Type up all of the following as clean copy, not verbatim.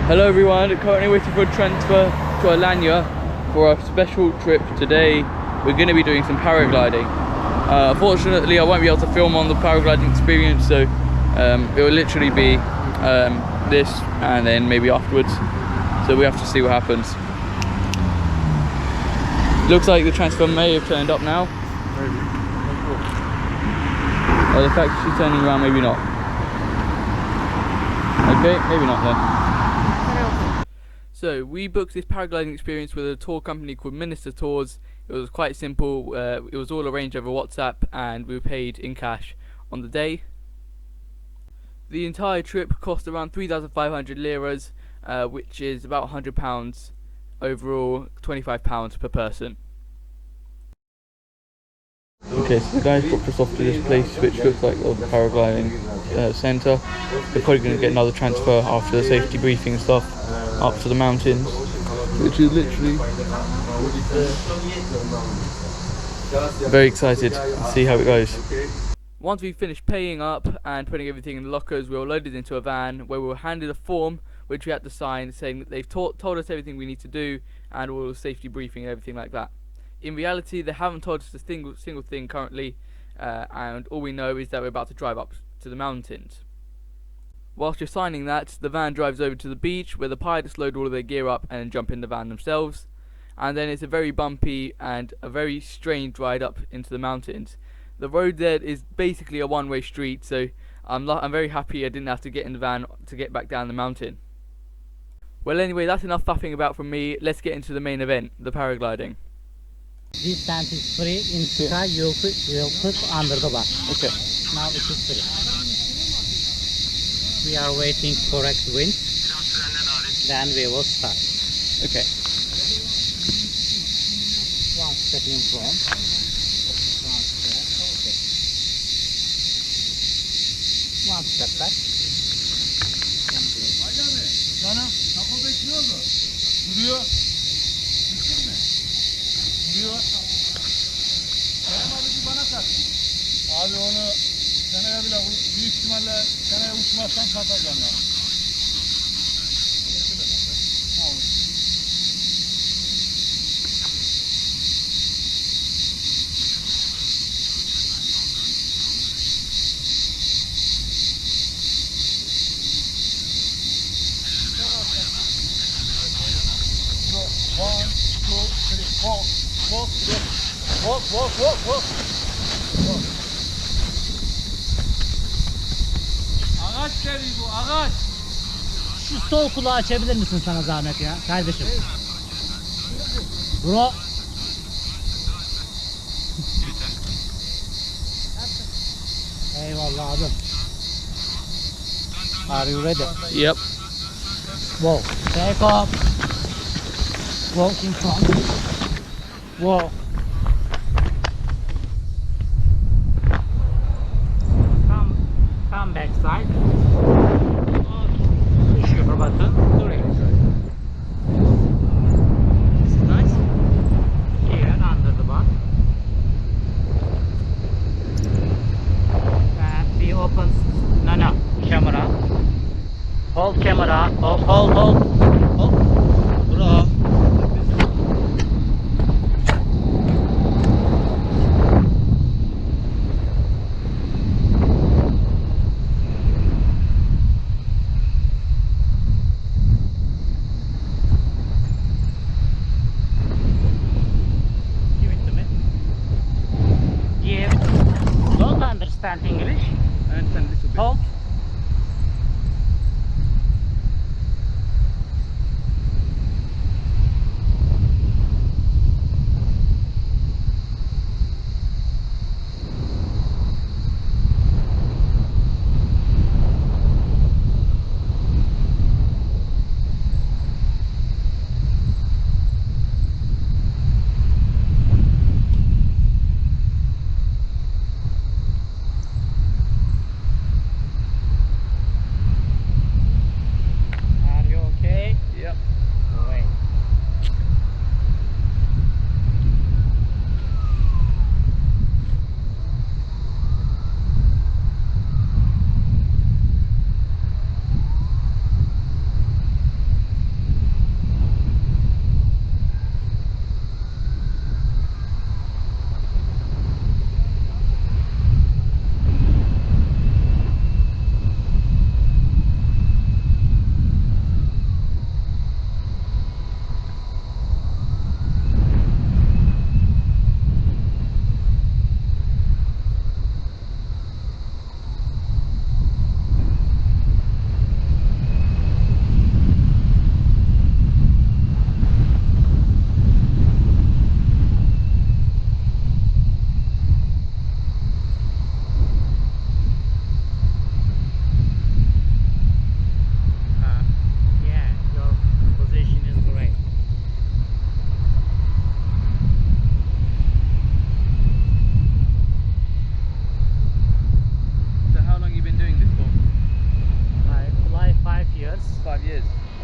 Hello everyone, currently waiting for a transfer to Alanya for a special trip. Today we're going to be doing some paragliding. Fortunately I won't be able to film on the paragliding experience, so it will literally be this and then maybe afterwards, so we have to see what happens. Looks like the transfer may have turned up now. Maybe. Oh, the fact she's turning around, maybe not. Okay, maybe not then. So we booked this paragliding experience with a tour company called Minister Tours. It was quite simple. It was all arranged over WhatsApp and we were paid in cash on the day. The entire trip cost around 3,500 liras, which is about £100 overall, £25 per person. Okay, so the guys dropped us off to this place which looks like the paragliding centre. They're probably going to get another transfer after the safety briefing and stuff up to the mountains, which is literally very excited to see how it goes. Once we finished paying up and putting everything in the lockers, we were loaded into a van where we were handed a form which we had to sign saying that they've told us everything we need to do and all the safety briefing and everything like that. In reality, they haven't told us a single thing currently, and all we know is that we're about to drive up to the mountains. Whilst you're signing that, the van drives over to the beach where the pilots load all of their gear up and jump in the van themselves, and then it's a very bumpy and a very strange ride up into the mountains. The road there is basically a one-way street, so I'm very happy I didn't have to get in the van to get back down the mountain. Well, anyway, that's enough faffing about from me. Let's get into the main event, the paragliding. This tent is free. In sky you'll put under the bar. Okay. Now it is free. We are waiting for correct wind. Then we will start. Okay. One step in front. One step. Okay. One step back. Duruyor. Gittin mi? Duruyor. Kerem abici bana sat. Abi onu seneye bile büyük ihtimalle seneye uçmazsan satacağım ya. Walk. Ağaç geliyor bu, ağaç. Şu sol kulağı açabilir misin sana zahmet ya kardeşim? Bro. Eyvallah abi. Are you ready? Yep. Whoa. Take off. Walk in front. Whoa. Come back side. Push your button. Sorry. This is nice. Here under the bar. And we open. No. Camera. Hold camera. Hold. Bro. Understand English? I understand a little bit. Hold.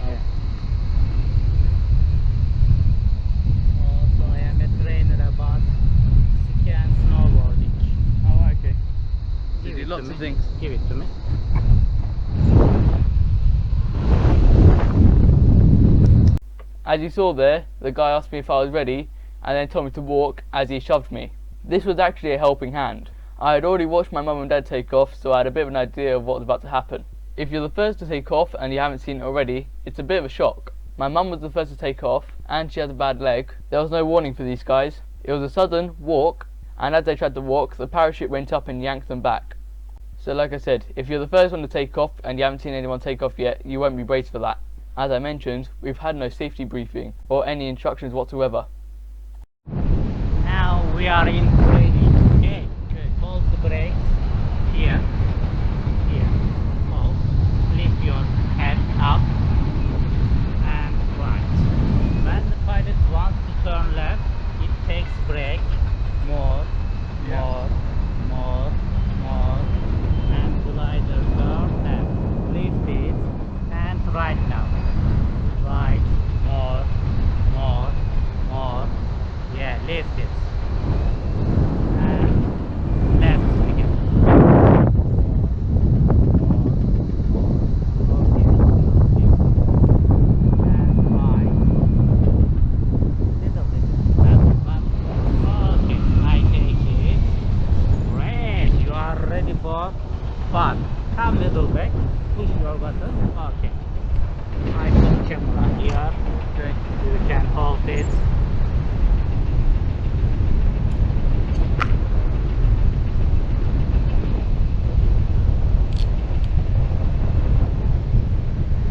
Yeah. Also, I am a trainer about ski and snowboarding. Oh, okay. Give You do it lots to of me. things. Give it to me. As you saw there, the guy asked me if I was ready and then told me to walk as he shoved me. This was actually a helping hand. I had already watched my mum and dad take off, so I had a bit of an idea of what was about to happen. If you're the first to take off and you haven't seen it already, it's a bit of a shock. My mum was the first to take off and she has a bad leg. There was no warning for these guys. It was a sudden walk, and as they tried to walk, the parachute went up and yanked them back. So like I said, if you're the first one to take off and you haven't seen anyone take off yet, you won't be braced for that. As I mentioned, we've had no safety briefing or any instructions whatsoever. Now we are in training. Okay. Hold the brake. Here. Here. Hold. Lift your head up. And right. When the pilot wants to turn left, it takes brake. More. More. And glider turn left. Lift it. And right now. Right. More. Yeah, lift it. And left again. Okay. And right. Little bit. Back. Okay, I take it. Great. You are ready for fun. Come little back. Push your button. Okay. I put camera here. Okay. You can hold it.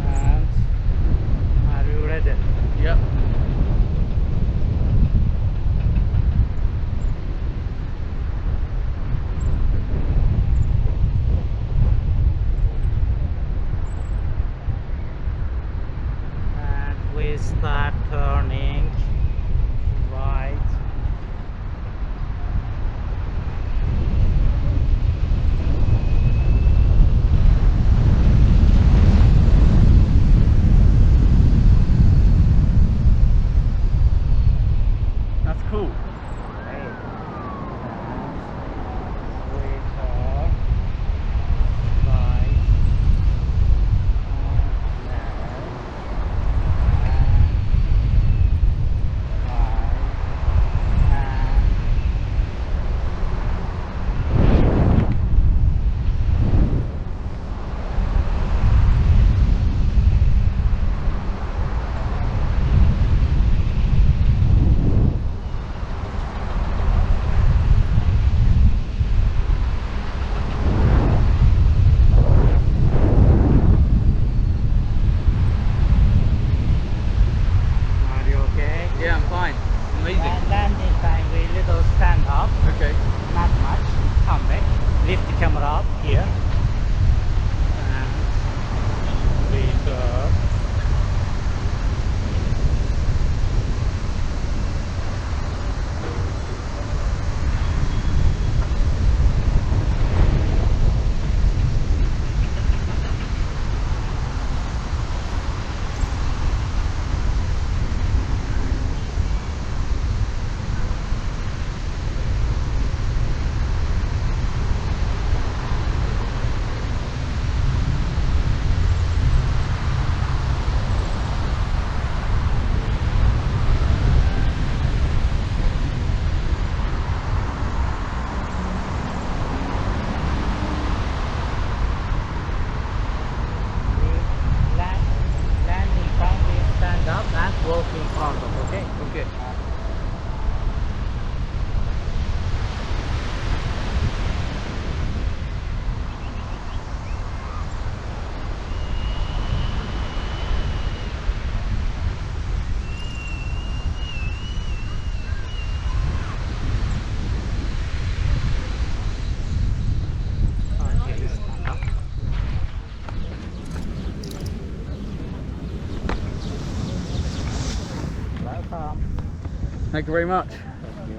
And are you ready? Yep. And we start turning right. That's cool. Right. And we turn right. And left. Are you okay? Yeah, I'm fine. Amazing. And landing time we little stand up, Okay. not much. Come back. Lift the camera up here. And we turn. Landing time we stand up and walk in front of, okay? Okay. Okay, stand up. Welcome. Thank you very much. Thank you.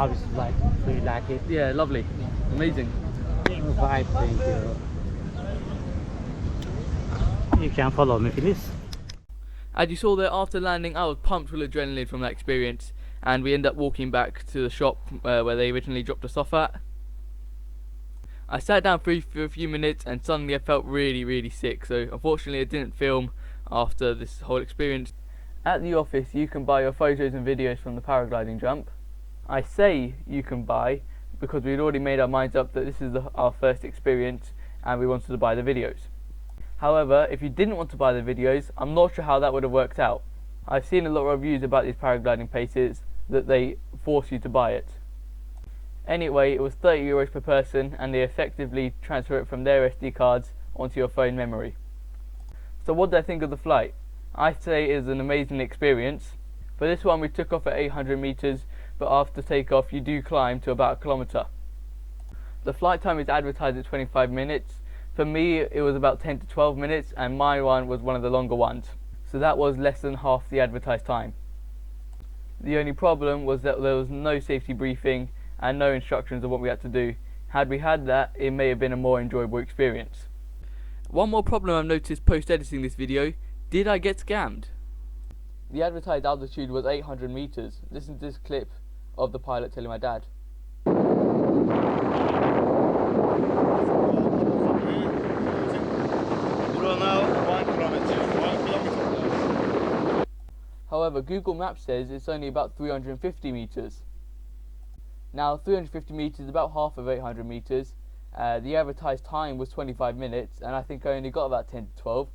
How is it like? Do you like it? Yeah, lovely. Amazing. Right, thank you. You can follow me, please. As you saw there, after landing, I was pumped with adrenaline from that experience, and we ended up walking back to the shop where they originally dropped us off at. I sat down for a few minutes and suddenly I felt really sick, so unfortunately I didn't film after this whole experience. At the office you can buy your photos and videos from the paragliding jump. I say you can buy because we'd already made our minds up that this is our first experience and we wanted to buy the videos. However, if you didn't want to buy the videos, I'm not sure how that would have worked out. I've seen a lot of reviews about these paragliding places that they force you to buy it. Anyway, it was €30 per person and they effectively transfer it from their SD cards onto your phone memory. So what did I think of the flight? I say it is an amazing experience. For this one we took off at 800 meters, but after takeoff you do climb to about 1 kilometer. The flight time is advertised at 25 minutes. For me it was about 10 to 12 minutes and my one was one of the longer ones. So that was less than half the advertised time. The only problem was that there was no safety briefing and no instructions on what we had to do. Had we had that, it may have been a more enjoyable experience. One more problem I've noticed post editing this video: did I get scammed? The advertised altitude was 800 meters. Listen to this clip of the pilot telling my dad. However, Google Maps says it's only about 350 meters. Now 350 meters is about half of 800 meters. The advertised time was 25 minutes and I think I only got about 10 to 12,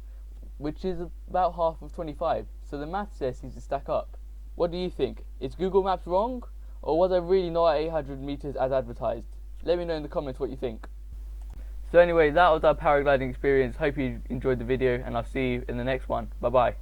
which is about half of 25. So the math says seems to stack up. What do you think? Is Google Maps wrong? Or was I really not at 800 meters as advertised? Let me know in the comments what you think. So anyway, that was our paragliding experience. Hope you enjoyed the video and I'll see you in the next one. Bye bye.